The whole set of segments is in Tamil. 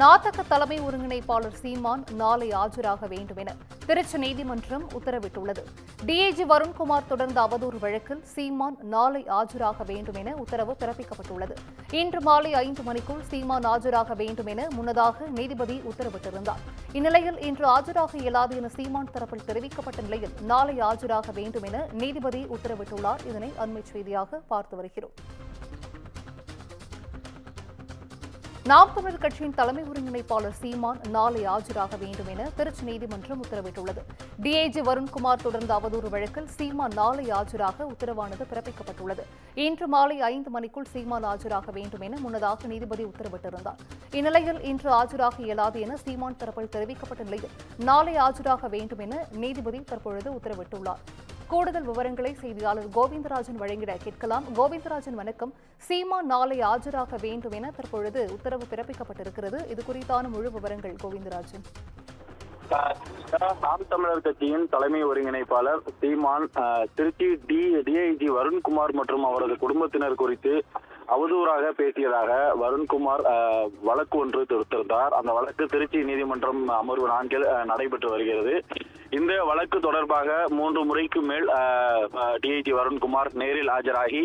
நாதக தலைமை ஒருங்கிணைப்பாளர் சீமான் நாளை ஆஜராக வேண்டும் என திருச்சி நீதிமன்றம் உத்தரவிட்டுள்ளது. டிஐஜி வருண்குமார் தொடர்ந்த அவதூறு வழக்கில் சீமான் நாளை ஆஜராக வேண்டும் என உத்தரவு பிறப்பிக்கப்பட்டுள்ளது. இன்று மாலை 5 மணிக்குள் சீமான் ஆஜராக வேண்டும் என முன்னதாக நீதிபதி உத்தரவிட்டிருந்தார். இந்நிலையில் இன்று ஆஜராக இயலாது என சீமான் தரப்பில் தெரிவிக்கப்பட்ட நிலையில் நாளை ஆஜராக வேண்டும் என நீதிபதி உத்தரவிட்டுள்ளார். இதனை அண்மை செய்தியாக பார்த்து வருகிறோம். நாம் தமிழர் கட்சியின் தலைமை ஒருங்கிணைப்பாளர் சீமான் நாளை ஆஜராக வேண்டும் என திருச்சி நீதிமன்றம் உத்தரவிட்டுள்ளது. டிஐஜி வருண்குமார் தொடர்ந்த அவதூறு வழக்கில் சீமான் நாளை ஆஜராக உத்தரவானது பிறப்பிக்கப்பட்டுள்ளது. இன்று மாலை 5 மணிக்குள் சீமான் ஆஜராக வேண்டும் என முன்னதாக நீதிபதி உத்தரவிட்டிருந்தார். இந்நிலையில் இன்று ஆஜராக இயலாது என சீமான் தரப்பில் தெரிவிக்கப்பட்ட நிலையில் நாளை ஆஜராக வேண்டும் என நீதிபதி தற்பொழுது உத்தரவிட்டுள்ளார். கூடுதல் விவரங்களை செய்தியாளர் கோவிந்தராஜன் வழங்கிட கேட்கலாம். கோவிந்தராஜன், வணக்கம். சீமான் நாளை ஆஜராக வேண்டும் என தற்பொழுது உத்தரவு பிறப்பிக்கப்பட்டிருக்கிறது. இது குறித்தான முழு விவரங்கள் கோவிந்தராஜன். நாம் தமிழர் கட்சியின் தலைமை ஒருங்கிணைப்பாளர் சீமான் திருச்சி டிஐஜி வருண்குமார் மற்றும் அவரது குடும்பத்தினர் குறித்து அவதூறாக பேசியதாக வருண்குமார் வழக்கு ஒன்று தொடுத்திருந்தார். அந்த வழக்கு திருச்சி நீதிமன்றம் அமர்வு 4 நடைபெற்று வருகிறது. இந்த வழக்கு தொடர்பாக 3 முறைக்கு மேல் டிஐஜி வருண்குமார் நேரில் ஆஜராகி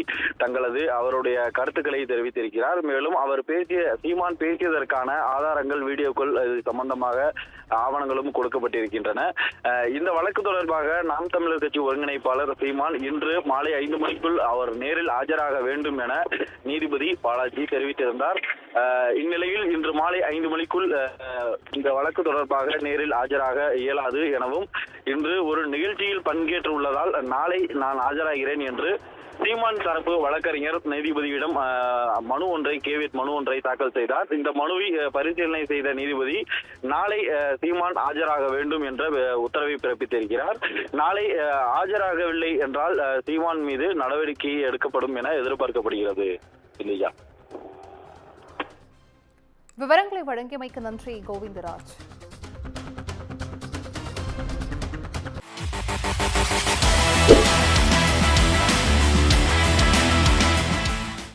அவருடைய கருத்துக்களை தெரிவித்திருக்கிறார். மேலும் அவர் சீமான் பேசியதற்கான ஆதாரங்கள், வீடியோக்கள் சம்பந்தமாக ஆவணங்களும் கொடுக்கப்பட்டிருக்கின்றன. இந்த வழக்கு தொடர்பாக நாம் தமிழர் கட்சி ஒருங்கிணைப்பாளர் சீமான் இன்று மாலை 5 மணிக்குள் அவர் நேரில் ஆஜராக வேண்டும் என நீதிபதி பாலாஜி தெரிவித்திருந்தார். இந்நிலையில் இன்று மாலை 5 மணிக்குள் இந்த வழக்கு தொடர்பாக நேரில் ஆஜராக இயலாது எனவும் இன்று ஒரு நிகழ்ச்சியில் பங்கேற்று உள்ளதால் நாளை நான் ஆஜராகிறேன் என்று சீமான் தரப்பு வழக்கறிஞர் நீதிபதியிடம் கேவியட் மனு ஒன்றை தாக்கல் செய்தார். இந்த மனுவை பரிசீலனை செய்த நீதிபதி நாளை சீமான் ஆஜராக வேண்டும் என்ற உத்தரவை பிறப்பித்திருக்கிறார். நாளை ஆஜராகவில்லை என்றால் சீமான் மீது நடவடிக்கை எடுக்கப்படும் என எதிர்பார்க்கப்படுகிறது. இல்லையா? விவரங்களை வழங்கியமைக்கு நன்றி கோவிந்தராஜ்.